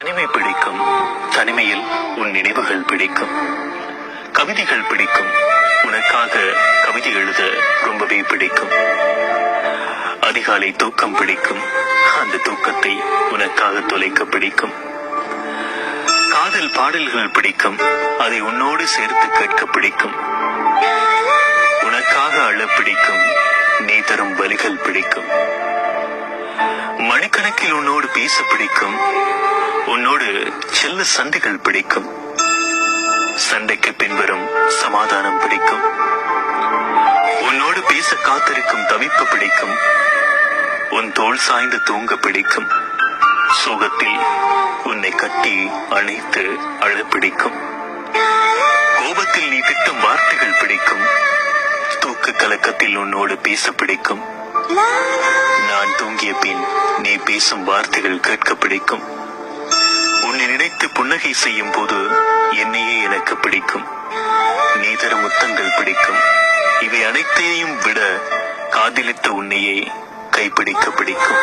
தனிமை பிடிக்கும். தனிமையில் உன் நினைவுகள் பிடிக்கும். கவிதைகள் பிடிக்கும். உனக்காக கவிதை எழுத ரொம்பவே பிடிக்கும். அதிகாலை தூக்கம் பிடிக்கும். அந்த தூக்கத்தை உனக்காக தொலைக்க பிடிக்கும். காதல் பாடல்கள் பிடிக்கும். அதை உன்னோடு சேர்த்து கேட்க பிடிக்கும். உனக்காக அழ பிடிக்கும். நீ தரும் வலிகள் பிடிக்கும். மணிக்கணக்கில் உன்னோடு பேச பிடிக்கும். உன்னோடு செல்ல சண்டைகள் பிடிக்கும். சண்டைக்கு பின்வரும் சமாதானம் பிடிக்கும். உன்னோடு பேச காத்திருக்கும் தவிப்பு பிடிக்கும். உன் தோள் சாய்ந்து தூங்க பிடிக்கும். சோகத்தில் உன்னை கட்டி அணைத்து அழ பிடிக்கும். கோபத்தில் நீ திட்டும் வார்த்தைகள் பிடிக்கும். தூக்கு கலக்கத்தில் உன்னோடு பேச பிடிக்கும். நான் தூங்கிய பின் நீ பேசும் வார்த்தைகள் கேட்க பிடிக்கும். உன்னை நினைத்து புன்னகை செய்யும் போது என்னையே எனக்கு பிடிக்கும். நீ தரும் முத்தங்கள் பிடிக்கும். இவை அனைத்தையும் விட காதலித்த உன்னையே கைப்பிடிக்க பிடிக்கும்.